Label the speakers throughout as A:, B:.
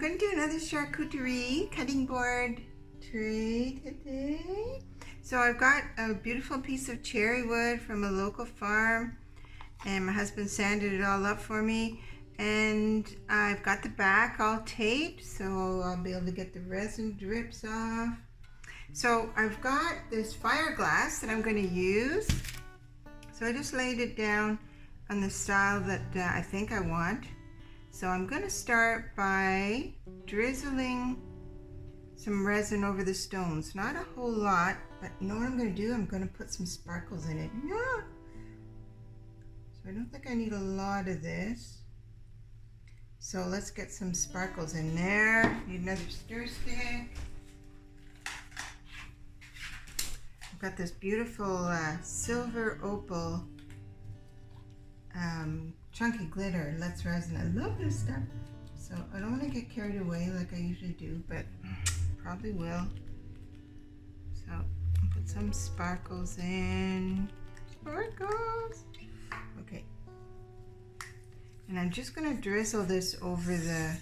A: going to do another charcuterie cutting board tray today. So I've got a beautiful piece of cherry wood from a local farm, and my husband sanded it all up for me, and I've got the back all taped so I'll be able to get the resin drips off. So I've got this fire glass that I'm going to use. So I just laid it down on the style that I think I want. So I'm going to start by drizzling some resin over the stones. Not a whole lot, but you know what I'm going to do? I'm going to put some sparkles in it. Yeah. So I don't think I need a lot of this. So let's get some sparkles in there. Need another stir stick. I've got this beautiful silver opal chunky glitter. Let's resin. I love this stuff. So I don't want to get carried away like I usually do, but probably will. So I'll put some sparkles in. Sparkles. Okay. And I'm just going to drizzle this over the,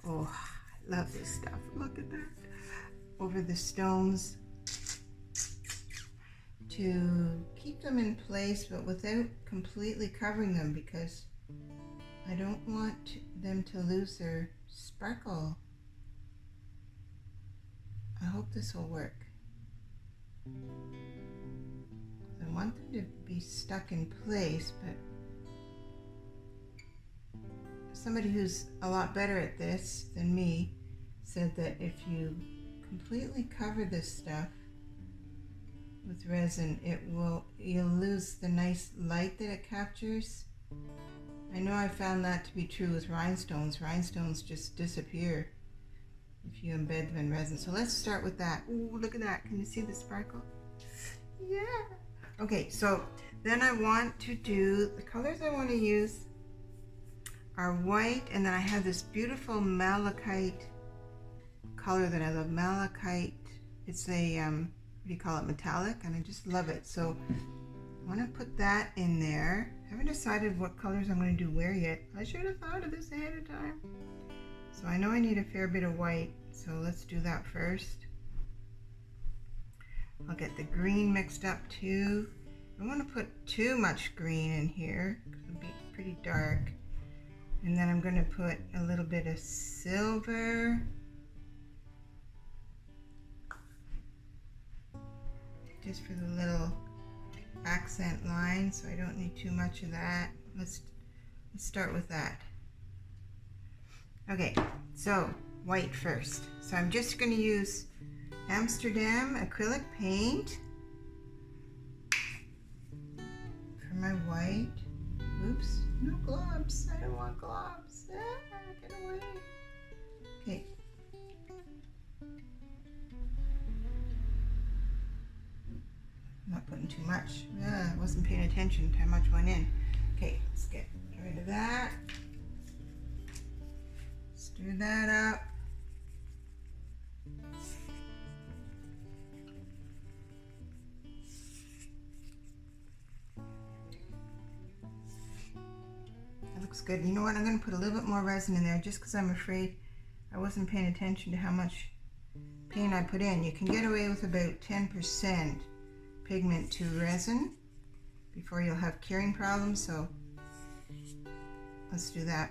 A: oh, I love this stuff. Look at that. Over the stones to keep them in place, but without completely covering them, because I don't want them to lose their sparkle. I hope this will work. I want them to be stuck in place, but somebody who's a lot better at this than me said that if you completely cover this stuff with resin, you'll lose the nice light that it captures. I know I found that to be true with rhinestones. Rhinestones just disappear if you embed them in resin. So let's start with that. Ooh, look at that. Can you see the sparkle? Yeah. Okay, so then I want to do, the colors I want to use are white, and then I have this beautiful malachite color that I love. Malachite, it's a, what do you call it, metallic, and I just love it. So I want to put that in there. I haven't decided what colors I'm going to do where yet. I should have thought of this ahead of time. So I know I need a fair bit of white, so let's do that first. I'll get the green mixed up too. I don't want to put too much green in here because it'll be pretty dark. And then I'm going to put a little bit of silver. Just for the little accent line, so I don't need too much of that. Let's start with that. Okay, so white first. So I'm just going to use Amsterdam acrylic paint for my white. Oops, no globs. I don't want globs. Ah, get away. Okay. I'm not putting too much. I wasn't paying attention to how much went in. Okay, let's get rid of that. Stir that up. That looks good. You know what? I'm going to put a little bit more resin in there just because I'm afraid I wasn't paying attention to how much paint I put in. You can get away with about 10% pigment to resin before you'll have curing problems, so let's do that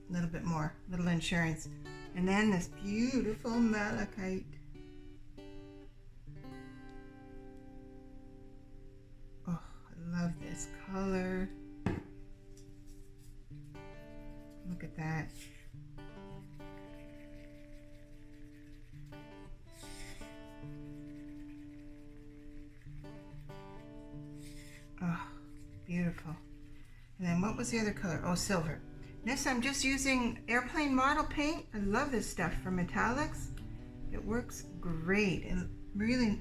A: a little bit more, a little insurance. And then this beautiful malachite. Oh, I love this color. Look at that. Oh, beautiful. And then what was the other color? Oh, silver. This I'm just using airplane model paint. I love this stuff for metallics. It works great. It really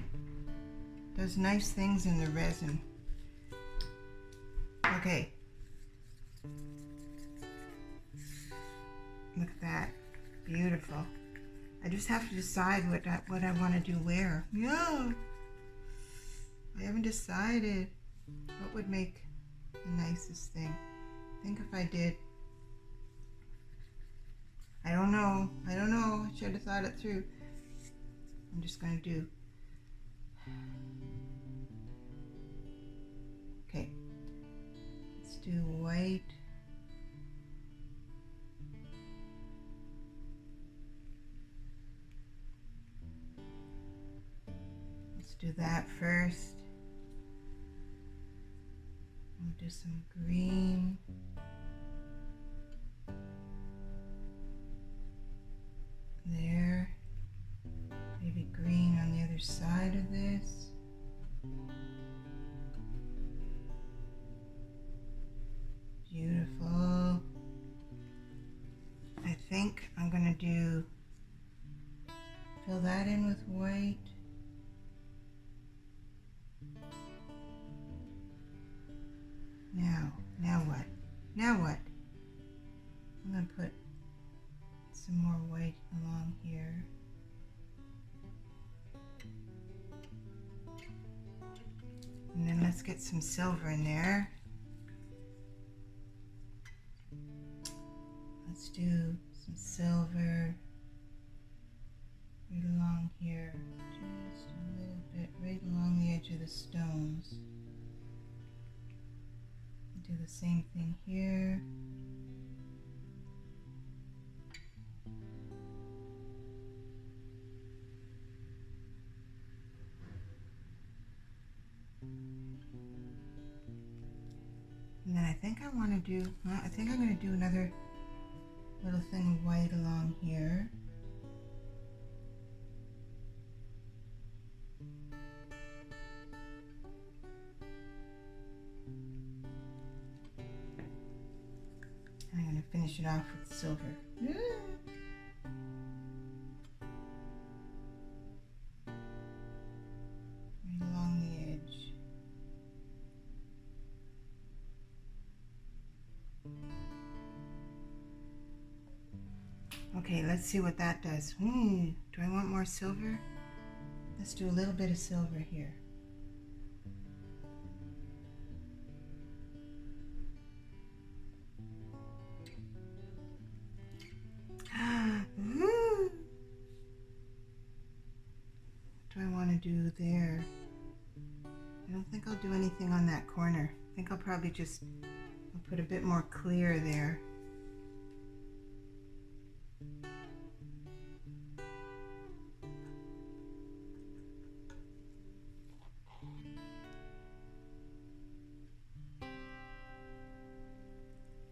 A: does nice things in the resin. Okay. Look at that. Beautiful. I just have to decide what I want to do where. Yeah. I haven't decided what would make the nicest thing. I think if I did I don't know. I don't know. I should have thought it through. I'm just going to do. Okay. Let's do white. Let's do that first. We'll do some green. There. Maybe green on the other side of this. Beautiful. I think I'm going to fill that in with white. Now what? Now what? I'm going to put some more white along here. And then let's get some silver in there. Let's do some silver right along here, just a little bit, right along the edge of the stones. Do the same thing here. And then I think I want to do, I think I'm going to do another little thing of white along here. And I'm going to finish it off with silver. Right along the edge. Okay, let's see what that does. Do I want more silver? Let's do a little bit of silver here. What do I want to do there? I don't think I'll do anything on that corner. I think I'll probably just put a bit more clear there.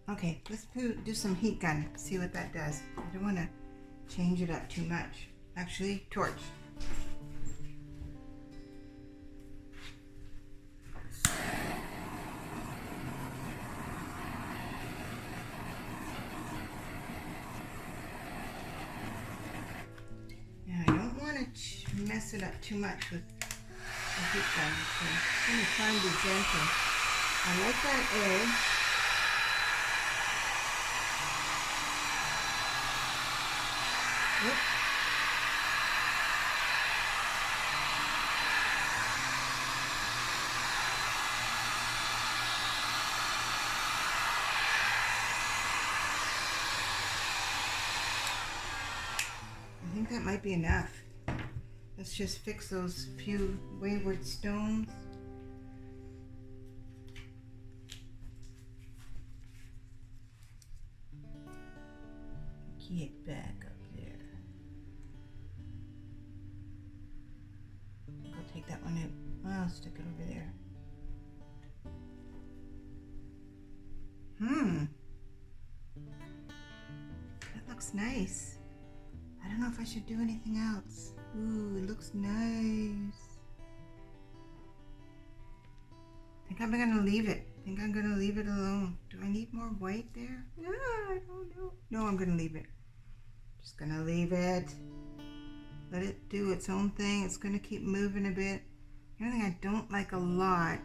A: Okay, let's do some heat gun, see what that does. I don't want to change it up too much. Actually, torch. Yeah, I don't want to mess it up too much with the heat gun, so I'm going to try and be gentle. I like that edge. Yep. I think that might be enough. Let's just fix those few wayward stones. Key it back up there. I'll take that one out. I'll stick it over there. That looks nice. I don't know if I should do anything else. Ooh, it looks nice. I think I'm gonna leave it. I think I'm gonna leave it alone. Do I need more white there? Yeah, I don't know. No, I'm gonna leave it. Just gonna leave it. Let it do its own thing. It's gonna keep moving a bit. The only thing I don't like a lot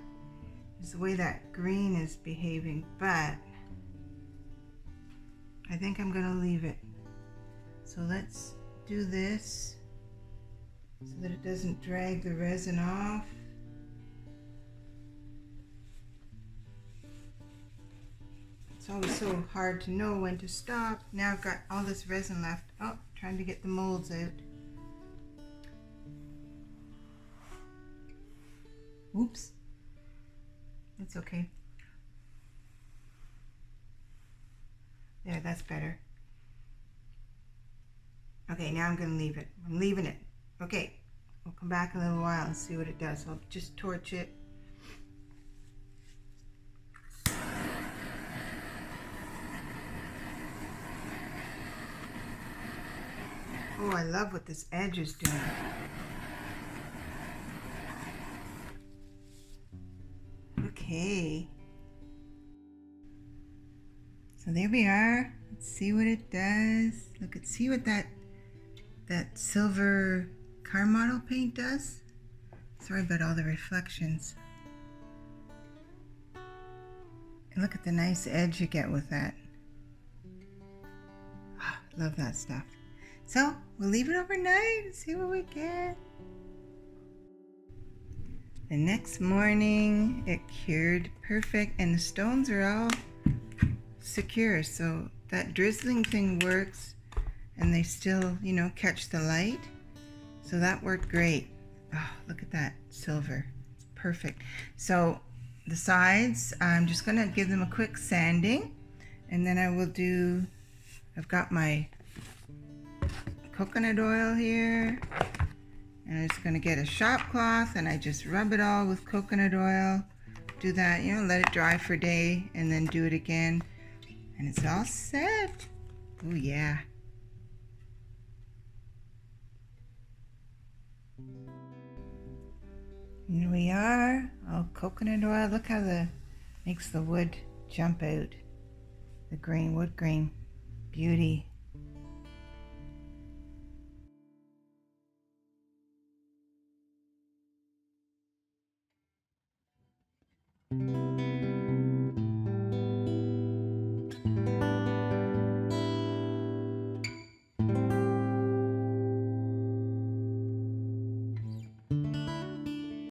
A: is the way that green is behaving, but I think I'm gonna leave it. So let's do this so that it doesn't drag the resin off. It's always so hard to know when to stop. Now I've got all this resin left. Oh, trying to get the molds out. Oops. That's okay. There, that's better. Okay, now I'm going to leave it. I'm leaving it. Okay, we'll come back in a little while and see what it does. I'll just torch it. Oh, I love what this edge is doing. Okay. So there we are. Let's see what it does. Look at, see what that silver car model paint does. Sorry about all the reflections. And look at the nice edge you get with that. Oh, love that stuff. So we'll leave it overnight and see what we get. The next morning it cured perfect and the stones are all secure, so that drizzling thing works and they still, you know, catch the light. So that worked great. Oh, look at that silver. It's perfect. So the sides, I'm just gonna give them a quick sanding, and then I will do, I've got my coconut oil here, and I'm just gonna get a shop cloth and I just rub it all with coconut oil. Do that, you know, let it dry for a day and then do it again. And it's all set. Oh yeah. Here we are, all coconut oil. Look how makes the wood jump out. The green, wood grain, beauty.